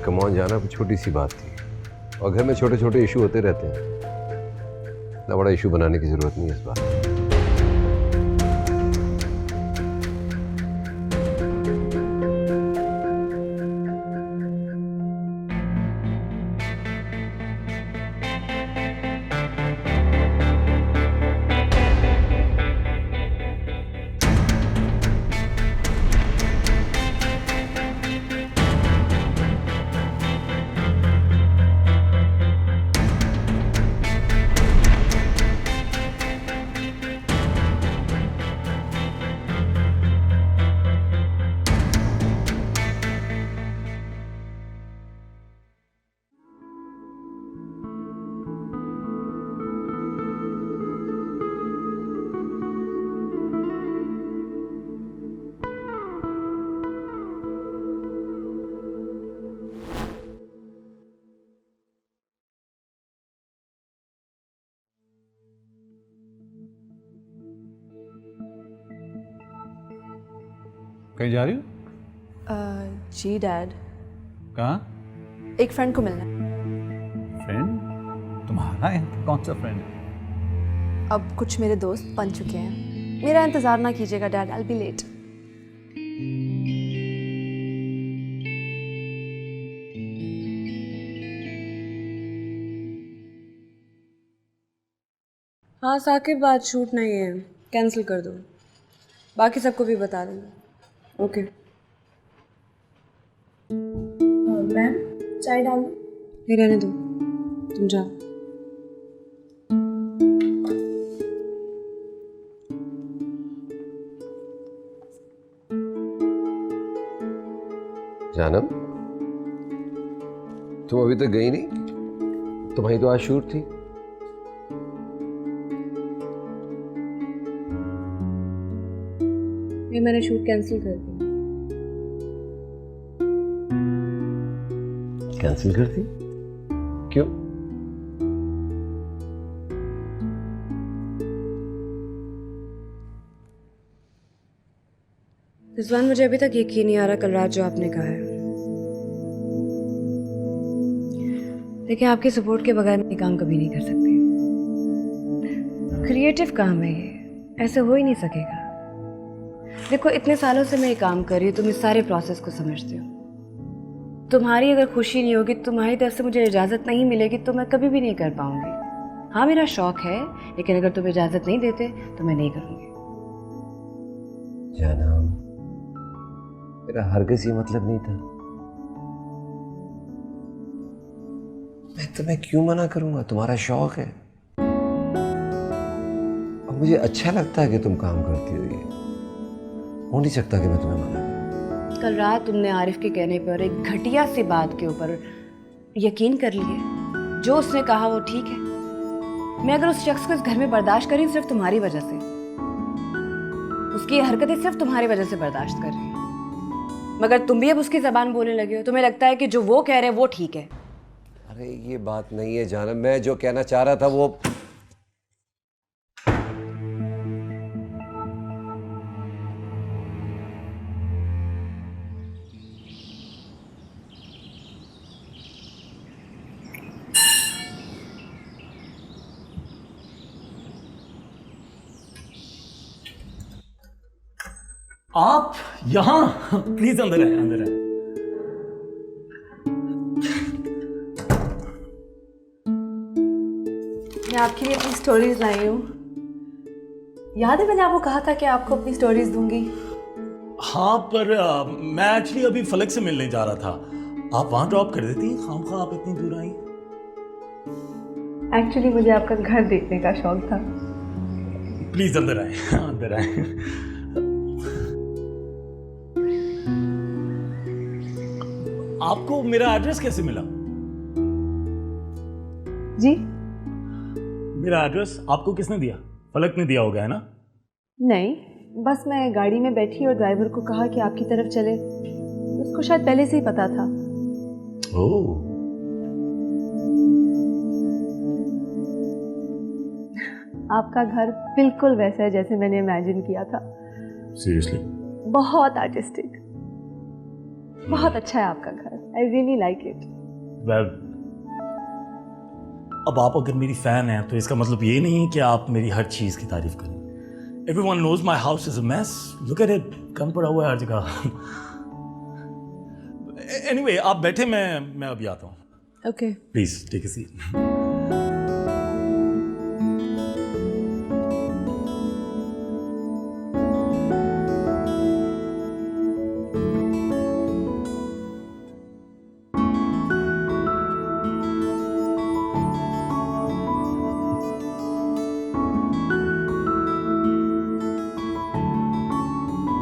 Come on जाना कोई छोटी सी बात थी, और घर में छोटे छोटे इशू होते रहते हैं, इतना बड़ा इशू बनाने की जरूरत नहीं है इस बात। कहीं जा रही हो? जी डैड, कहाँ? एक फ्रेंड को मिलना है। फ्रेंड? तुम्हारा है? कौन सा फ्रेंड है? अब कुछ मेरे दोस्त बन चुके हैं, मेरा इंतज़ार ना कीजिएगा dad, I will be late. हाँ साकिब, बात शूट नहीं है, कैंसिल कर दो, बाकी सबको भी बता देंगे। ओके मैम, चाय डाल दो? नहीं, रहने दो, तुम जाओ। जानम, तुम अभी तक गई नहीं? तुम्हारी तो आज शूट थी। ये मैंने शूट कैंसिल कर दिया। कैंसिल कर दी? क्यों? रिजवान, मुझे अभी तक यकीन नहीं आ रहा कल रात जो आपने कहा है। देखिए, आपके सपोर्ट के बगैर मैं काम कभी नहीं कर सकती। क्रिएटिव काम है ये, ऐसे हो ही नहीं सकेगा। देखो, इतने सालों से मैं ये काम कर रही हूँ, तुम इस सारे प्रोसेस को समझते हो। तुम्हारी अगर खुशी नहीं होगी, तुम्हारी तरफ से मुझे इजाज़त नहीं मिलेगी, तो मैं कभी भी नहीं कर पाऊंगी। हाँ, मेरा शौक है, लेकिन अगर तुम इजाज़त नहीं देते तो मैं नहीं करूँगी। जानम, मेरा हरगिज़ ये मतलब नहीं था। मैं तुम्हें क्यों मना करूंगा? तुम्हारा शौक है और मुझे अच्छा लगता है कि तुम काम करती हो। ये हो नहीं सकता कि मैं तुम्हें मना करूं। कल रात तुमने आरिफ के कहने पर एक घटिया सी बात के ऊपर यकीन कर लिए। जो उसने कहा वो ठीक है। मैं अगर उस शख्स को इस घर में बर्दाश्त कर रही हूँ सिर्फ तुम्हारी वजह से, उसकी ये हरकतें सिर्फ तुम्हारी वजह से बर्दाश्त कर रही हूँ, मगर तुम भी अब उसकी जबान बोलने लगे हो। तुम्हें लगता है कि जो वो कह रहे हैं वो ठीक है। अरे ये बात नहीं है जानम, मैं जो कहना चाह रहा था वो आप यहाँ प्लीज अंदर आए, अंदर आए। मैं आपके लिए अपनी स्टोरीज लाई हूँ। याद है मैंने आपको कहा था कि आपको अपनी स्टोरीज दूंगी। हाँ, पर मैं एक्चुअली अभी फलक से मिलने जा रहा था। आप वहां ड्रॉप कर देती? खामखा आप इतनी दूर आई। एक्चुअली मुझे आपका घर देखने का शौक था। प्लीज अंदर आए, अंदर आए। आपको मेरा एड्रेस कैसे मिला? जी? मेरा एड्रेस आपको किसने दिया? फलक ने दिया होगा, है ना? नहीं, बस मैं गाड़ी में बैठी और ड्राइवर को कहा कि आपकी तरफ चले। उसको शायद पहले से ही पता था। आपका घर बिल्कुल वैसा है जैसे मैंने इमेजिन किया था। सीरियसली? बहुत आर्टिस्टिक, बहुत अच्छा है आपका घर। I really like it. Well, अब आप अगर मेरी फैन हैं तो इसका मतलब ये नहीं है कि आप मेरी हर चीज की तारीफ करें। Everyone knows my house is a mess. Look at it, गंद पड़ा हुआ है हर जगह। Anyway, आप बैठे, मैं अभी आता हूँ। Okay. Please take a seat.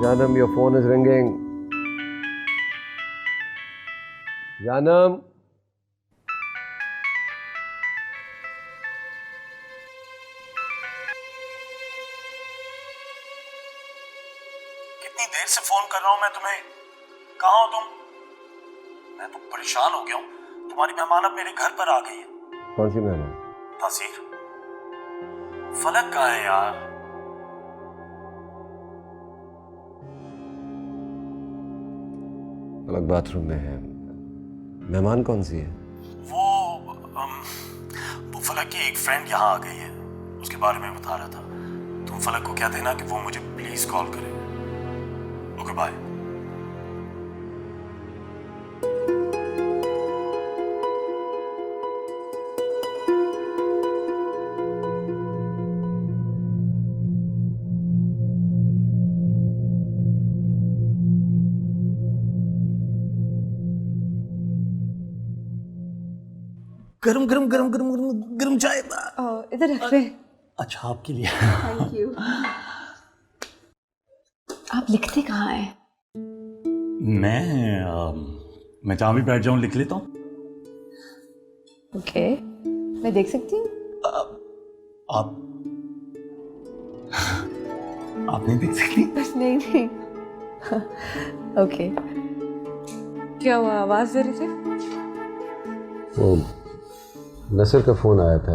Janam, your phone is ringing. Janam. कितनी देर से फोन कर रहा हूं मैं तुम्हें, कहाँ हो तुम? मैं तो परेशान हो गया हूँ। तुम्हारी मेहमान अब मेरे घर पर आ गई है। कौन सी मेहमान? तासीर। फलक कहाँ है यार? अलग बाथरूम में है। मेहमान कौन सी है? वो फलक की एक फ्रेंड यहाँ आ गई है, उसके बारे में बता रहा था। तुम फलक को कह देना कि वो मुझे प्लीज कॉल करे। Okay bye. गरम गरम गरम गरम गरम गरम चाय। इधर रख रहे। अच्छा, आपके लिए। Thank you. आप लिखते कहाँ हैं? मैं जहाँ भी बैठ जाऊं लिख लेता हूँ। ओके, मैं देख सकती हूँ? आप नहीं देख सकती? बस नहीं। ओके। क्या हुआ, आवाज दे रही थी? वो नसर का फोन आया था।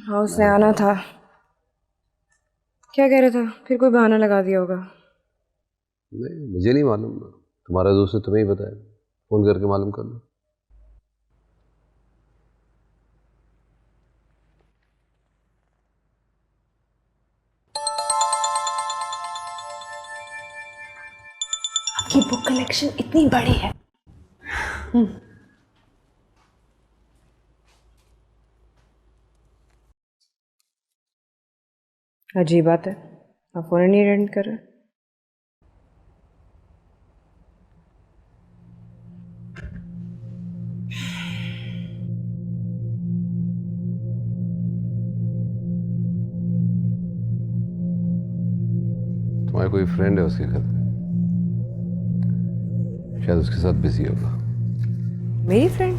हाँ, उसने आना था। क्या कह रहा था? फिर कोई बहाना लगा दिया होगा। नहीं, मुझे नहीं मालूम। तुम्हारा दोस्त है, तुम्हें ही बताया। फोन करके मालूम कर लो। आपकी बुक कलेक्शन इतनी बड़ी है। अजीब बात है, आप फोन नहीं अटेंड कर रहे। तुम्हारा कोई फ्रेंड है उसके घर पे, शायद उसके साथ बिजी होगा। मेरी फ्रेंड?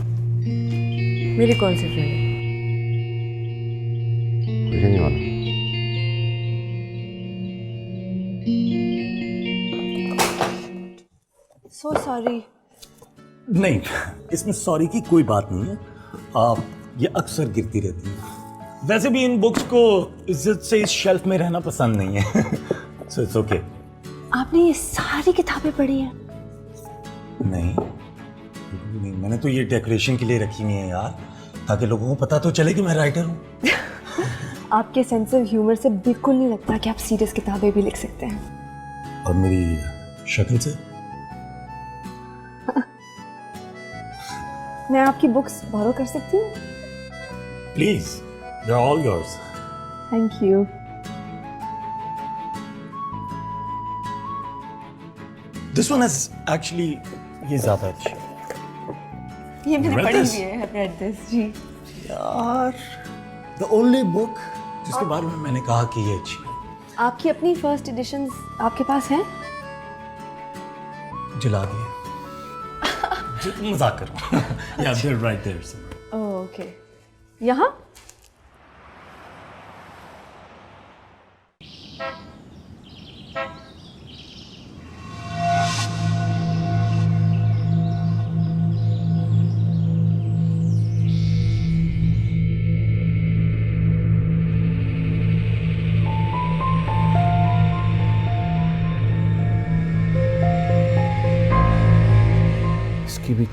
मेरी कौन सी फ्रेंड है? मुझे नहीं मालूम। So sorry. नहीं, इसमें सॉरी की कोई बात नहीं है। ये अक्सर गिरती रहती है। वैसे भी इन बुक्स को इज्जत से इस शेल्फ में रहना पसंद नहीं है। So it's okay. आपने ये सारी किताबें पढ़ी हैं? नहीं, मैंने तो ये डेकोरेशन के लिए रखी हुई है यार, ताकि लोगों को पता तो चले कि मैं राइटर हूँ। आपके सेंस ऑफ ह्यूमर से बिल्कुल नहीं लगता कि आप सीरियस किताबें भी लिख सकते हैं। और मेरी शक्ल से? मैं आपकी बुक्स बोरो कर सकती हूँ? Please, they are all yours. Thank you. This one is actually, ये ज्यादा अच्छी है। ये मैंने Read पढ़ी this? हुई है। I've read this, जी। यार, द ओनली बुक जिसके बारे में मैंने कहा कि ये अच्छी है। आपकी अपनी फर्स्ट एडिशंस आपके पास हैं? जला दिए। मजाक कर रहा हूँ। Yeah, they're right there. Oh, okay. यहाँ?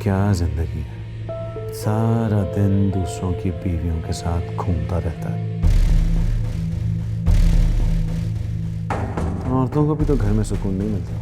क्या जिंदगी है, सारा दिन दूसरों की बीवियों के साथ घूमता रहता है। औरतों को भी तो घर में सुकून नहीं मिलता।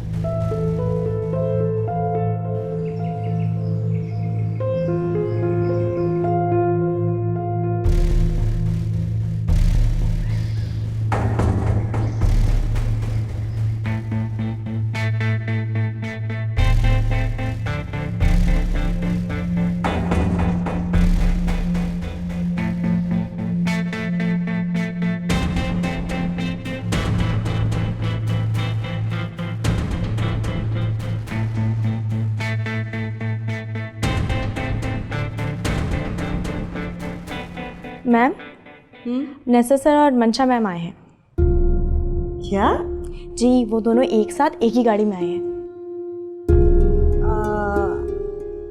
मैम, नसर सर और मंशा मैम आए हैं। क्या? जी, वो दोनों एक साथ एक ही गाड़ी में आए हैं।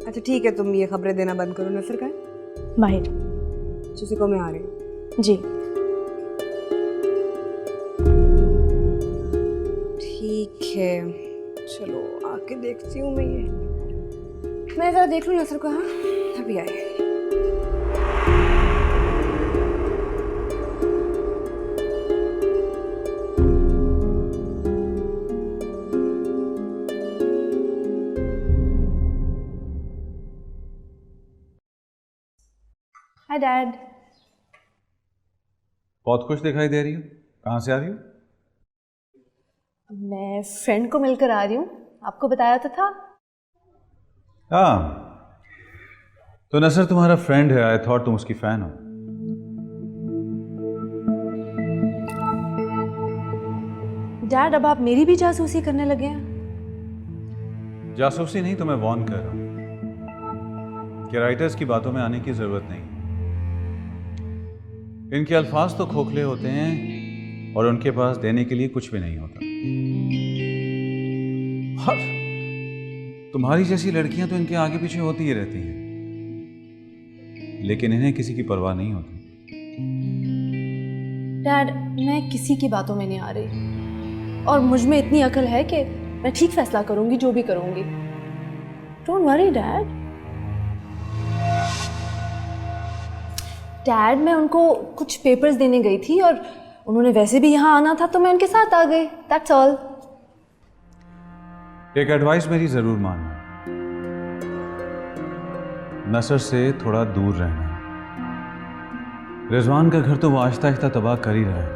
अच्छा ठीक है, तुम ये खबरें देना बंद करो। नसर का बाहर। चुसी को मैं आ रही हूँ। जी ठीक है, चलो आके देखती हूँ मैं ज़रा देख लूँ नसर को। हाँ अभी आए। Hi dad. बहुत खुश दिखाई दे रही हो, कहाँ से आ रही हो? मैं फ्रेंड को मिलकर आ रही हूँ, आपको बताया तो था। हाँ, तो नसर तुम्हारा फ्रेंड है, आई थॉट तुम उसकी फैन हो। डैड, अब आप मेरी भी जासूसी करने लगे हैं। जासूसी नहीं, तुम्हें वार्न कर रहा हूं कि राइटर्स की बातों में आने की जरूरत नहीं। इनके अल्फाज तो खोखले होते हैं और उनके पास देने के लिए कुछ भी नहीं होता। और तुम्हारी जैसी लड़कियां तो इनके आगे पीछे होती ही रहती हैं, लेकिन इन्हें किसी की परवाह नहीं होती। डैड, मैं किसी की बातों में नहीं आ रही और मुझ में इतनी अकल है कि मैं ठीक फैसला करूंगी जो भी करूंगी। Don't worry dad. डैड, मैं उनको कुछ पेपर्स देने गई थी और उन्होंने वैसे भी यहाँ आना था तो मैं उनके साथ आ गई, दैट्स ऑल। एक एडवाइस मेरी जरूर मानना, नसर से थोड़ा दूर रहना। रिजवान का घर तो वो आहिस्ता आहिस्ता तबाह कर ही रहा है।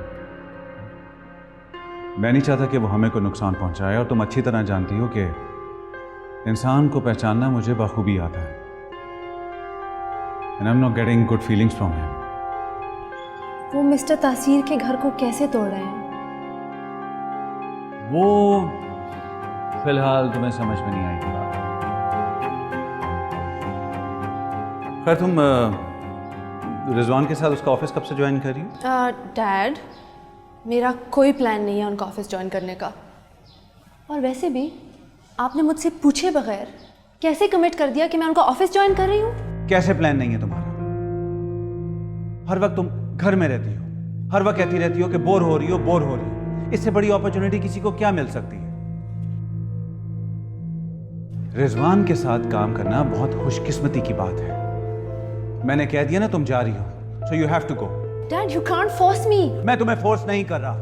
मैं नहीं चाहता कि वो हमें कोई नुकसान पहुंचाए, और तुम अच्छी तरह जानती हो कि इंसान को पहचानना मुझे बखूबी आता है। And I'm not getting good feelings from him. वो मिस्टर तासीर के घर को कैसे तोड़ रहे हैं? वो फिलहाल तुम्हें समझ में नहीं आएगी बात। खैर, तुम रिजवान के साथ उसका ऑफिस कब से ज्वाइन कर रही हो? डैड, मेरा कोई प्लान नहीं है उनका ऑफिस ज्वाइन करने का। और वैसे भी आपने मुझसे पूछे बगैर कैसे कमिट कर दिया कि मैं उनका ऑफिस ज्वाइन कर रही हूँ? कैसे प्लान नहीं है तुम्हारा? हर वक्त तुम घर में रहती हो, हर वक्त कहती रहती हो कि बोर हो रही हो। इससे बड़ी अपॉर्चुनिटी किसी को क्या मिल सकती है? रिजवान के साथ काम करना बहुत खुशकिस्मती की बात है। मैंने कह दिया ना तुम जा रही हो, so you have to go. Dad, you can't force me. मैं तुम्हें फोर्स नहीं कर रहा,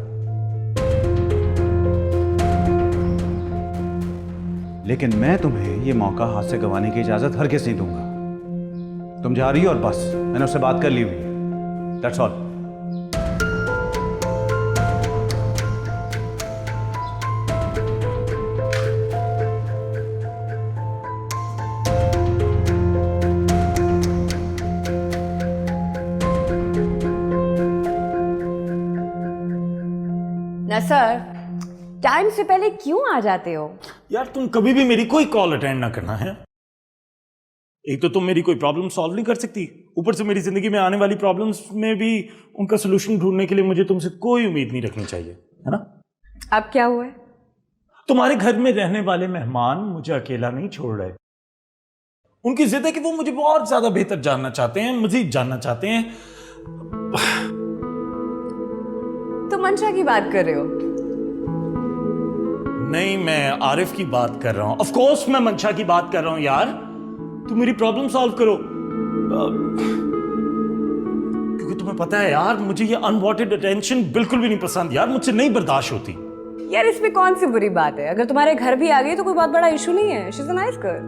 लेकिन मैं तुम्हें ये मौका हाथ से गंवाने की इजाजत हरगिज़ नहीं दूंगा। तुम जा रही हो और बस, मैंने उससे बात कर ली हुई है, दैट्स ऑल। नसर, टाइम से पहले क्यों आ जाते हो? यार, तुम कभी भी मेरी कोई कॉल अटेंड ना करना है। एक तो तुम मेरी कोई प्रॉब्लम सॉल्व नहीं कर सकती, ऊपर से मेरी जिंदगी में आने वाली प्रॉब्लम्स में भी उनका सोल्यूशन ढूंढने के लिए मुझे तुमसे कोई उम्मीद नहीं रखनी चाहिए, है ना? अब क्या हुआ है? तुम्हारे घर में रहने वाले मेहमान मुझे अकेला नहीं छोड़ रहे। उनकी जिद है कि वो मुझे बहुत ज्यादा बेहतर जानना चाहते हैं, मजीद जानना चाहते हैं। तो मंशा की बात कर रहे हो? नहीं, मैं आरिफ की बात कर रहा हूं। ऑफ कोर्स मैं मंशा की बात कर रहा हूं यार। तुम मेरी प्रॉब्लम सॉल्व करो। क्योंकि तुम्हें पता है यार, मुझे ये अनवांटेड अटेंशन बिल्कुल भी नहीं पसंद यार, मुझसे नहीं बर्दाश्त होती। यार इसमें कौन सी बुरी बात है? अगर तुम्हारे घर भी आ गई तो कोई बहुत बड़ा इशू नहीं है। She is a nice girl.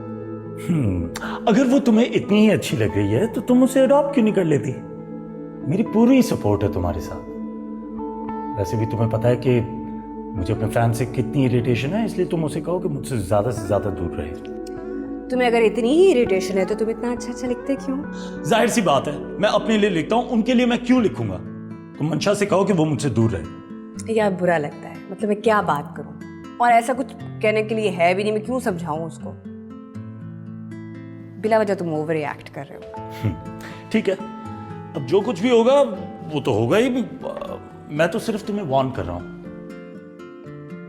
अगर वो तुम्हें इतनी ही अच्छी लग रही है तो तुम उसे अडॉप्ट क्यों नहीं कर लेती? मेरी पूरी सपोर्ट है तुम्हारे साथ। वैसे भी तुम्हें पता है कि मुझे अपने फैन से कितनी इरिटेशन है, इसलिए तुम उसे कहो कि मुझसे से ज्यादा दूर रहे। तुम्हें अगर इतनी ही इरिटेशन है तो तुम इतना अच्छा अच्छा लिखते क्यों? जाहिर सी बात है, मैं अपने लिए लिखता हूँ, उनके लिए मैं क्यों लिखूंगा? तुम मंशा से कहो कि वो मुझसे दूर रहे। यार बुरा लगता है, मतलब मैं क्या बात करूं? और ऐसा कुछ कहने के लिए है भी नहीं, मैं क्यों समझाऊं उसको? बिला वजह तुम ओवर रिएक्ट कर रहे हो। ठीक है, अब जो कुछ भी होगा वो तो होगा ही। मैं तो सिर्फ तुम्हें वार्न कर रहा हूं।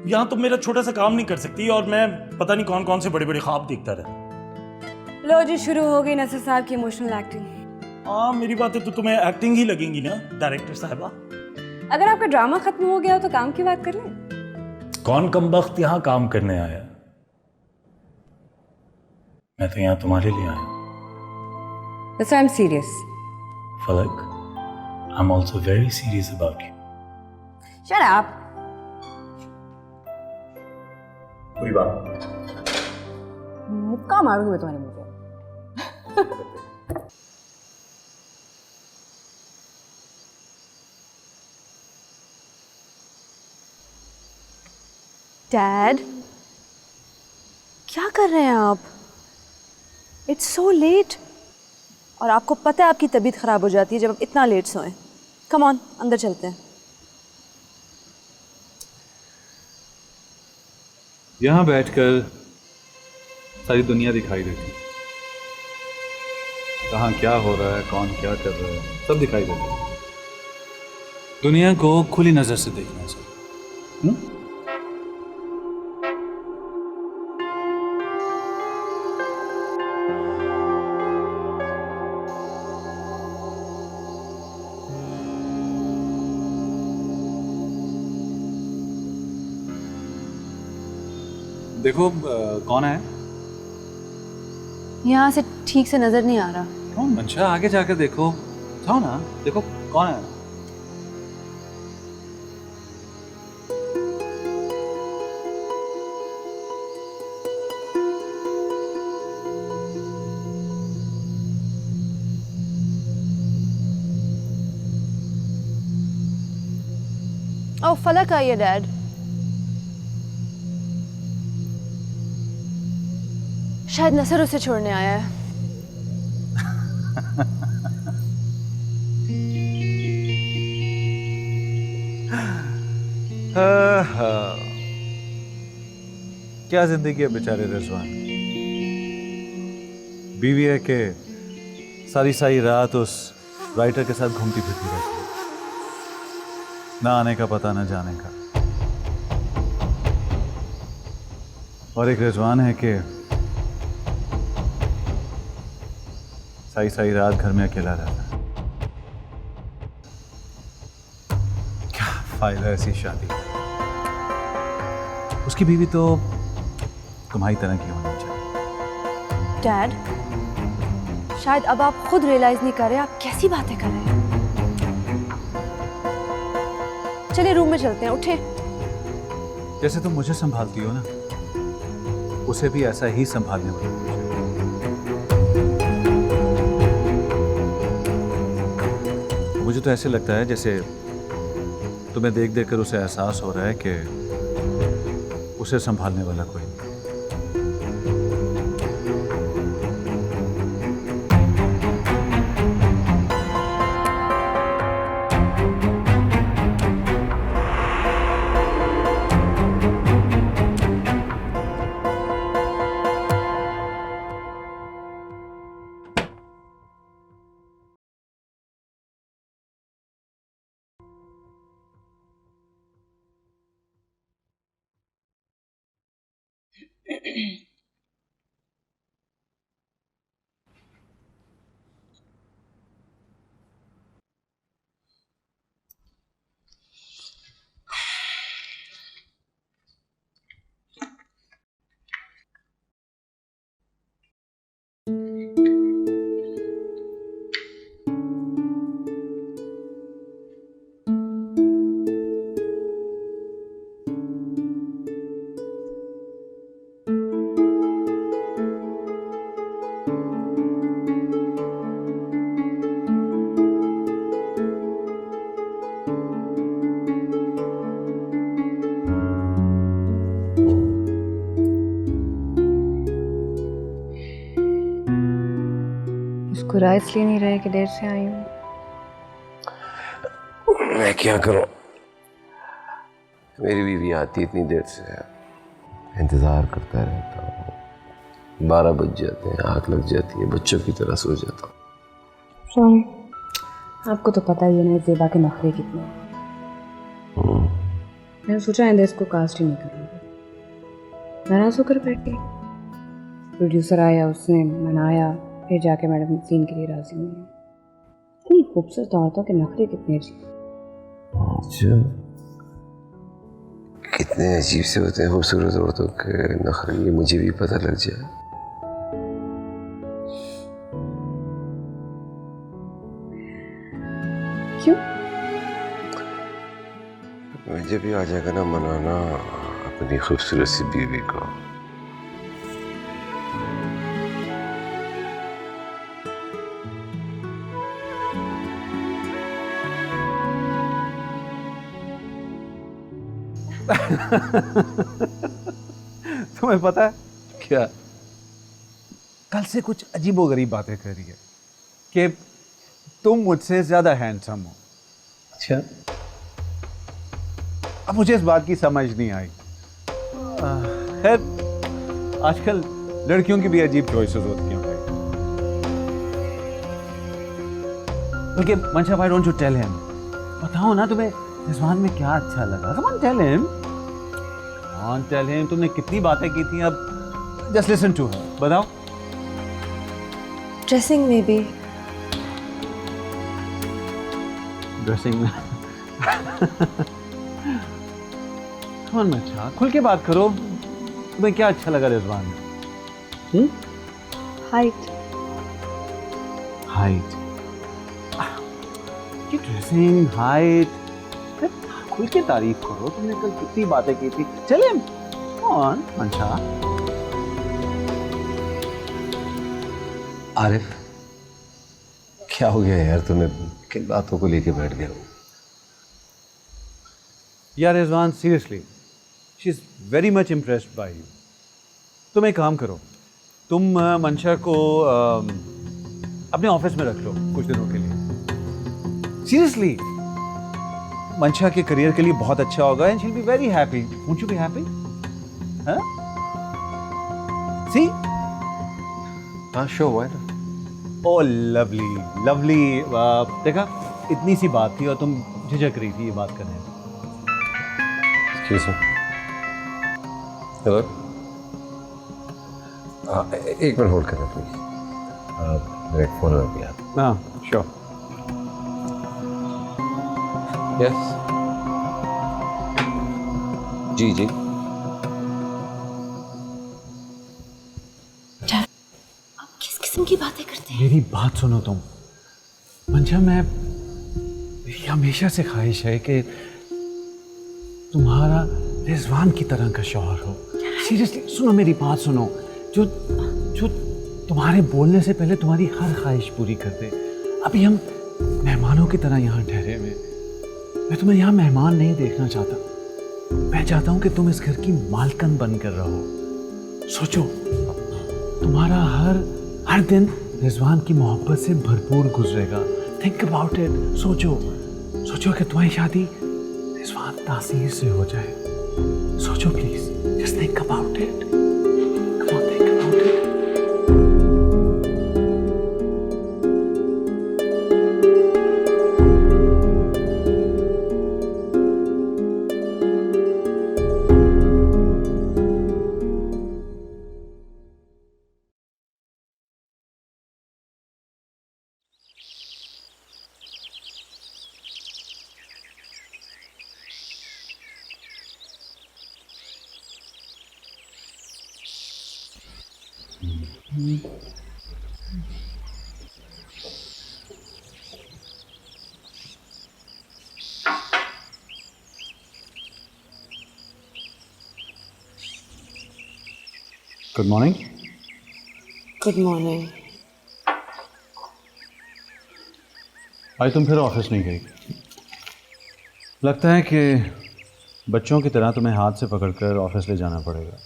यहां तुम मेरा छोटा सा काम नहीं कर सकती और मैं पता नहीं कौन कौन से बड़े बड़े ख्वाब देखता रहता। लो जी, शुरू हो गई नसर साहब की इमोशनल एक्टिंग। हाँ, मेरी बातें तो तुम्हें एक्टिंग ही लगेंगी ना डायरेक्टर साहबा। अगर आपका ड्रामा खत्म हो गया हो तो काम की बात कर लें। कौन कमबख्त यहाँ काम करने आया? मैं तो यहाँ तुम्हारे लिए आया। That's why I'm serious. फलक, I'm also very serious about you. Shut up. कोई बात। मुक्का मारूंगी मैं तुम्हारे मुंह पे। डैड, क्या कर रहे हैं आप? It's so let. और आपको पता है आपकी तबीयत खराब हो जाती है जब आप इतना लेट सोएं। कम ऑन, अंदर चलते हैं। यहाँ बैठकर सारी दुनिया दिखाई देती, कहाँ क्या हो रहा है, कौन क्या कर रहा है, सब दिखाई देता है। दुनिया को खुली नजर से देखना चाहिए। देखो कौन है? यहाँ से ठीक से नजर नहीं आ रहा। कौन? मंशा, आगे जाकर देखो। जाओ ना, देखो कौन है। ओह, फलक आई है डैड। शायद नसर उसे छोड़ने आया है। क्या जिंदगी है बेचारे रिजवान। बीवी है कि सारी सारी रात उस राइटर के साथ घूमती फिरती रहती है, ना आने का पता ना जाने का। और एक रिजवान है कि सारी सारी रात घर में अकेला रहता है। क्या फायदा ऐसी शादी? उसकी बीवी तो तुम्हारी तरह की होनी चाहिए। डैड, शायद अब आप खुद रियलाइज नहीं कर रहे आप कैसी बातें कर रहे हैं। चलिए रूम में चलते हैं, उठे। जैसे तुम मुझे संभालती हो ना, उसे भी ऐसा ही संभालने वाला होना चाहिए। मुझे तो ऐसे लगता है जैसे तुम्हें देख देख कर उसे एहसास हो रहा है कि उसे संभालने वाला कोई नहीं। मुस्कुरा इसलिए नहीं रहे कि देर से आई हूँ? मैं क्या करूं, मेरी बीवी आती इतनी देर से, इंतज़ार करता रहता हूँ। 12 बज जाते हैं, आँख लग जाती है, बच्चों की तरह सो जाता हूँ। सॉरी, आपको तो पता ही है ना ज़ेबा के नखरे कितने हैं। मैंने सोचा आइंदा इसको कास्ट ही नहीं करूँगी। नाराज़ होकर बैठ गई। प्रोड्यूसर आया, उसने मनाया, फिर जाके मैडम सीन के लिए राज़ी हुई। इतनी खूबसूरत औरतों के नखरे कितने अजीब। अच्छा, कितने अजीब से होते हैं खूबसूरत औरतों के नखरे, ये मुझे भी पता लग जाए। क्यों? मुझे भी आ जाएगा ना मनाना अपनी खूबसूरत सी बीवी को। तुम्हें पता है क्या? कल से कुछ अजीबोगरीब बातें कर रही है कि तुम मुझसे ज्यादा हैंडसम हो। अच्छा, अब मुझे इस बात की समझ नहीं आई। खैर, आजकल लड़कियों की भी अजीब चॉइसेस होती हैं भाई। बल्कि मंशा भाई, डोंट यू टेल हिम, बताओ ना तुम्हें रिजवान में क्या अच्छा लगा। Come on tell him, on tell him. तुमने कितनी बातें की थी, अब जस्ट लिसन टू हर। बताओ। ड्रेसिंग में भी। ड्रेसिंग में कौन अच्छा, खुल के बात करो। तुम्हें क्या अच्छा लगा रिजवान में? हाइट। हाइट, ड्रेसिंग, हाइट, खुल के तारीफ करो। तुमने कल कितनी बातें की थी। चले कौन मंशा? आरिफ, क्या हो गया यार, तुम्हें किन बातों को लेके बैठ गया हो? यार Rizwan, seriously she is very much impressed by you. तुम एक काम करो, तुम मंशा को अपने ऑफिस में रख लो कुछ दिनों के लिए। सीरियसली, मंशा के करियर के लिए बहुत अच्छा होगा and she will be very happy. Won't you be happy? हाँ? सी? हाँ, so why not? Oh lovely lovely. देखा, इतनी सी बात थी और तुम झिझक रही थी ये बात करने में। Excuse me. हेलो, एक मिनट होल्ड करना प्लीज। मेरा एक फोन आ गया। हाँ, श्योर। यस, जी जी। आप किस किस्म की बातें करते हैं? मेरी बात सुनो तुम। मंशा, मेरी हमेशा से ख्वाहिश है कि तुम्हारा रिजवान की तरह का शौहर हो। सीरियसली सुनो, मेरी बात सुनो। जो तुम्हारे बोलने से पहले तुम्हारी हर ख्वाहिश पूरी कर दे। अभी हम मेहमानों की तरह यहाँ ठहरे हुए। मैं तुम्हें यहाँ मेहमान नहीं देखना चाहता। मैं चाहता हूँ कि तुम इस घर की मालकन बनकर रहो। सोचो, तुम्हारा हर दिन रिजवान की मोहब्बत से भरपूर गुजरेगा। Think about it. सोचो कि तुम्हारी शादी रिजवान तासीर से हो जाए। सोचो please, just think about it. Come on, think about it. Good morning. Good morning. आज तुम फिर ऑफिस नहीं गई। लगता है कि बच्चों की तरह तुम्हें हाथ से पकड़कर ऑफिस ले जाना पड़ेगा।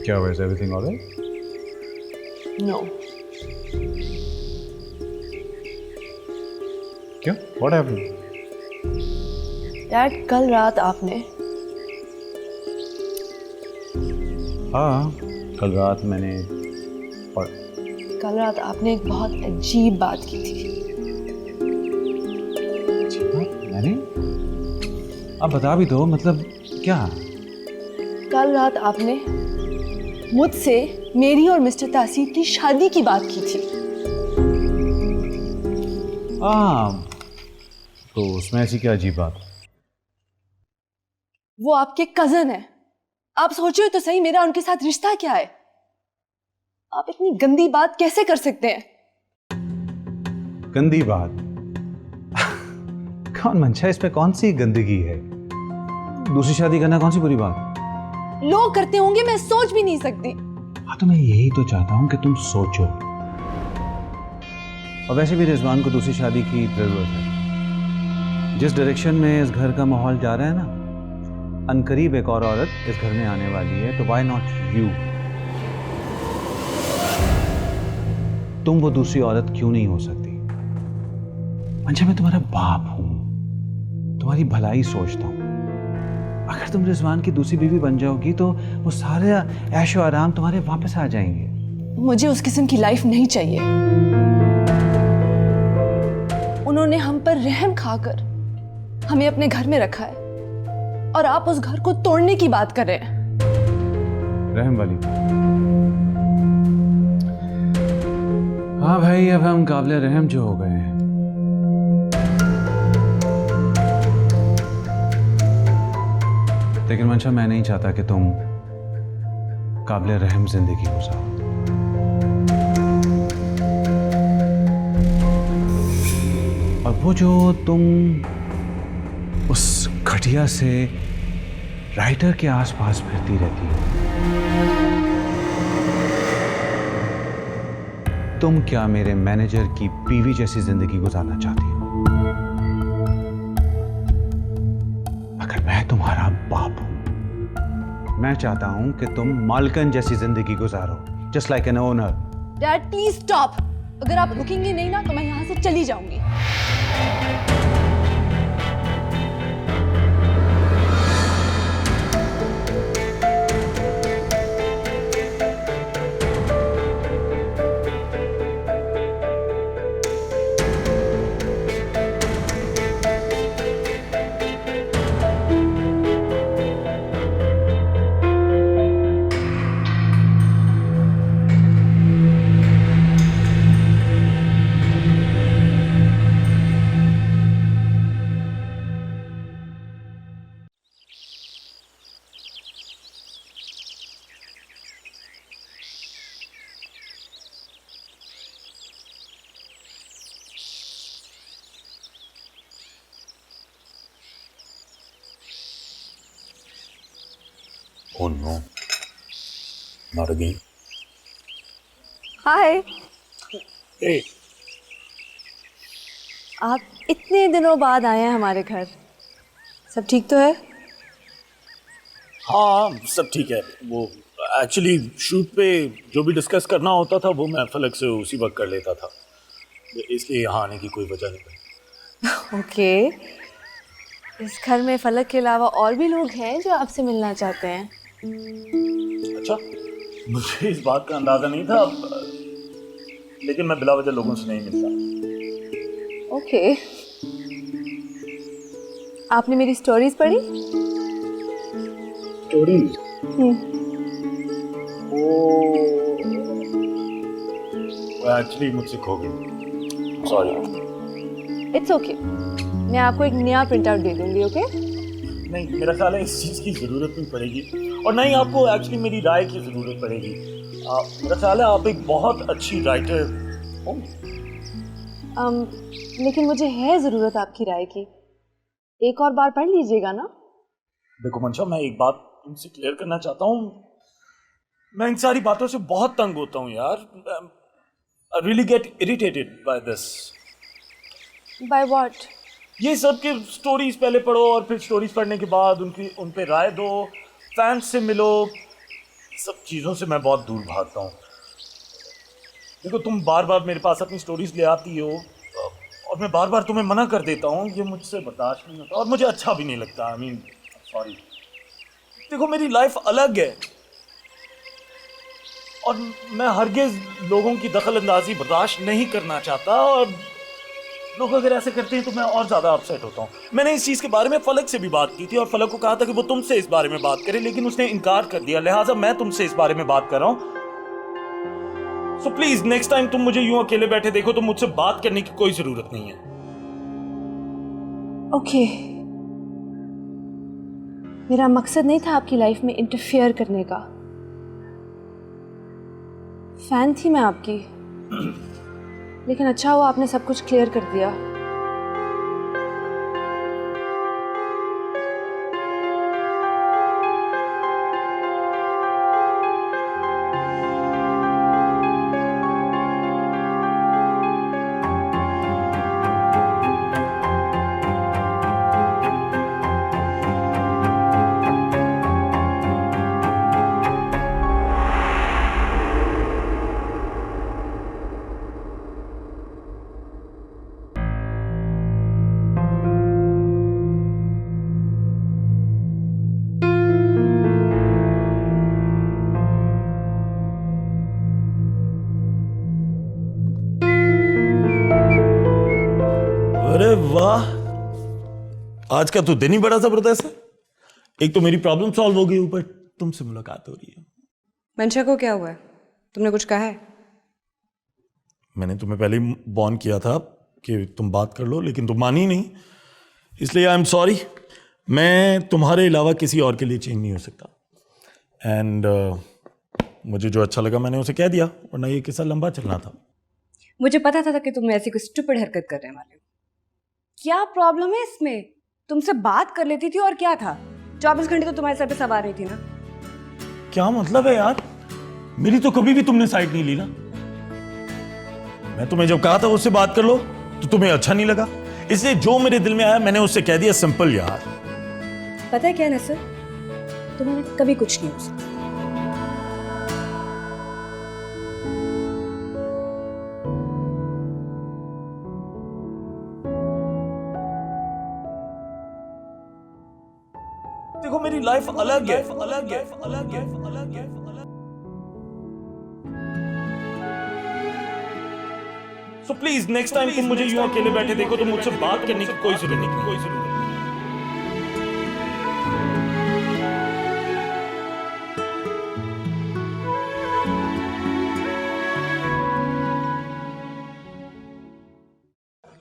क्या हुआ? Is everything alright? नो, क्यों? What happened? डैड कल रात आपने हाँ, कल रात मैंने और कल रात आपने एक बहुत अजीब बात की थी। मैंने? आप बता भी दो, मतलब क्या? कल रात आपने मुझसे मेरी और मिस्टर तासीर की शादी की बात की थी। हाँ, तो उसमें ऐसी क्या अजीब बात? वो आपके कजन है। आप सोचिए तो सही, मेरा उनके साथ रिश्ता क्या है? आप इतनी गंदी बात कैसे कर सकते हैं? गंदी बात? कौन मंशा, इस पे कौन सी गंदगी है? दूसरी शादी करना कौन सी बुरी बात? लोग करते होंगे, मैं सोच भी नहीं सकती। हाँ, तो मैं यही तो चाहता हूं कि तुम सोचो। और वैसे भी रिजवान को दूसरी शादी की जरूरत है। जिस डायरेक्शन में इस घर का माहौल जा रहा है ना, अनकरीब एक और औरत इस घर में आने वाली है, तो व्हाई नॉट यू? तुम वो दूसरी औरत क्यों नहीं हो सकती? मंशा, मैं तुम्हारा बाप हूं, तुम्हारी भलाई सोचता हूं। अगर तुम रिजवान की दूसरी बीवी बन जाओगी तो वो सारे ऐशो आराम तुम्हारे वापस आ जाएंगे। मुझे उस किस्म की लाइफ नहीं चाहिए। उन्होंने हम पर रहम खाकर हमें अपने घर में रखा है और आप उस घर को तोड़ने की बात कर रहे हैं। रहम वाली? हाँ भाई, अब हम काबिले रहम जो हो गए हैं। लेकिन मंशा, मैं नहीं चाहता कि तुम काबिले रहम जिंदगी गुजारो। और वो जो तुम उस घटिया से राइटर के आसपास फिरती रहती हो, तुम क्या मेरे मैनेजर की बीवी जैसी जिंदगी गुजारना चाहती हो? अगर मैं तुम्हारा बाप हूं, मैं चाहता हूं कि तुम मालकन जैसी जिंदगी गुजारो, just like an owner. Dad please stop. अगर आप रुकेंगे नहीं ना तो मैं यहां से चली जाऊंगी। Oh no, not again. Hi, Hey, आप इतने दिनों बाद आए हैं हमारे घर। सब ठीक तो है? हाँ सब ठीक है। वो एक्चुअली शूट पे जो भी डिस्कस करना होता था वो मैं फलक से उसी वक्त कर लेता था, इसलिए यहाँ आने की कोई वजह नहीं पड़ी। ओके। इस घर में फलक के अलावा और भी लोग हैं जो आपसे मिलना चाहते हैं। अच्छा, मुझे इस बात का अंदाजा नहीं था, लेकिन मैं बिला वजह लोगों से नहीं मिलता। ओके। आपने मेरी स्टोरीज पढ़ी? स्टोरीज? वो एक्चुअली मुझसे खो गई, सॉरी। इट्स ओके, मैं आपको एक नया प्रिंट आउट दे दूंगी। ओके? नहीं, मेरा ख्याल है इस चीज़ की ज़रूरत नहीं पड़ेगी, और नहीं आपको एक्चुअली मेरी राय की ज़रूरत पड़ेगी। मेरा ख्याल है आप एक बहुत अच्छी राइटर हो। लेकिन मुझे है ज़रूरत आपकी राय की। एक और बार पढ़ लीजिएगा ना। देखो मंशा, मैं एक बात तुमसे क्लियर करना चाहता हूँ, मैं इन सारी बातों से बहुत तंग होता हूँ यार। I really get irritated by this. By what? ये सब के स्टोरीज पहले पढ़ो और फिर स्टोरीज पढ़ने के बाद उन पे राय दो, फैंस से मिलो, सब चीज़ों से मैं बहुत दूर भागता हूँ। देखो, तुम बार बार मेरे पास अपनी स्टोरीज ले आती हो और मैं बार बार तुम्हें मना कर देता हूँ। ये मुझसे बर्दाश्त नहीं होता और मुझे अच्छा भी नहीं लगता। I mean sorry. देखो, मेरी लाइफ अलग है और मैं हरगिज लोगों की दखल अंदाजी बर्दाश्त नहीं करना चाहता, और लोग अगर ऐसे करते हैं तो मैं और ज़्यादा अपसेट होता हूँ। मैंने इस चीज़ के बारे में फलक से भी बात की थी और फलक को कहा था कि वो तुमसे इस बारे में बात करे, लेकिन उसने इनकार कर दिया। लिहाजा मैं तुमसे इस बारे में बात कर रहा हूँ। सो प्लीज नेक्स्ट टाइम तुम मुझे यूं अकेले बैठे देखो तो मुझसे बात करने की कोई जरूरत नहीं है। ओके, मेरा मकसद नहीं था आपकी लाइफ में इंटरफेयर करने का। फैन थी मैं आपकी, लेकिन अच्छा हुआ आपने सब कुछ क्लियर कर दिया। अरे वाह, आज का तो दिन ही बड़ा जबरदस्त है। एक तो मेरी प्रॉब्लम सॉल्व हो गई, ऊपर तुमसे मुलाकात हो रही है। मंशा को क्या हुआ है? तुमने कुछ कहा है? मैंने तुम्हें पहले ही वार्न किया था कि तुम बात कर लो, लेकिन तुम मानी नहीं, इसलिए आई एम सॉरी। मैं तुम्हारे अलावा किसी और के लिए चेंज नहीं हो सकता। एंड मुझे जो अच्छा लगा मैंने उसे कह दिया, वरना ये किस्सा लंबा चलना था। मुझे पता था कि तुम ऐसी कोई स्टूपिड हरकत करने वाले हो। क्या प्रॉब्लम है इसमें? तुमसे बात कर लेती थी और क्या था? 24 घंटे तो तुम्हारे सर पे सवार नहीं थी ना। क्या मतलब है यार? मेरी तो कभी भी तुमने साइड नहीं ली ना। मैं तुम्हें जब कहा था उससे बात कर लो तो तुम्हें अच्छा नहीं लगा, इसलिए जो मेरे दिल में आया मैंने उससे कह दिया। सिंपल यार। पता है क्या नसर, तुम्हारा कभी कुछ नहीं हो सकता। देखो, मेरी लाइफ अलग है, अलग है, अलग है, अलग है, अलग। सो प्लीज नेक्स्ट टाइम तुम मुझे यूं अकेले बैठे देखो तो मुझसे बात करने की कोई जरूरत नहीं, कोई जरूरत नहीं।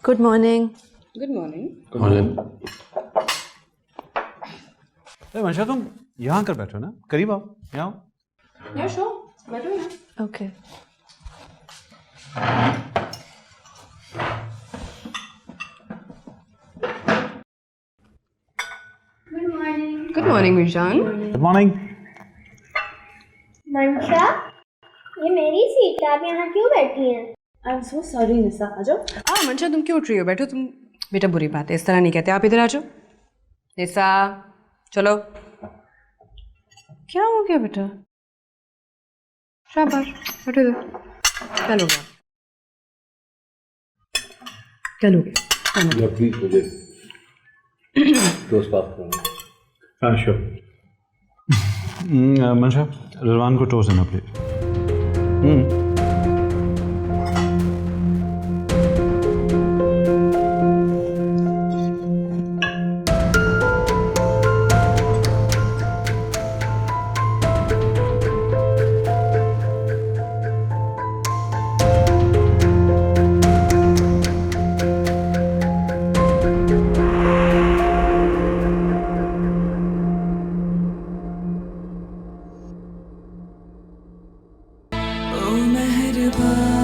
Good morning. Good morning. अरे मंशा, तुम यहाँ कर बैठो ना, करीब आओ, यहाँ आओ। या शो, बैठो ना। Okay. Good morning Mirjan. Good morning. Mansha, ये मेरी सीट है, आप यहाँ क्यों बैठी हैं? आई एम सो सॉरी निशा, आ जाओ। मंशा, तुम क्यों उठ रही हो? बैठो तुम। बेटा, बुरी बात है, इस तरह नहीं कहते। आप इधर आ जाओ। निशा, चलो। क्या हो गया बेटा? शाबाश, बैठो इधर। क्या लोगे? क्या लोगे? प्लीज मुझे टोस्ट बात करना। हाँ श्योर। मंशा, रिजवान को टोस्ट देना प्लीज। ओ मेहरबान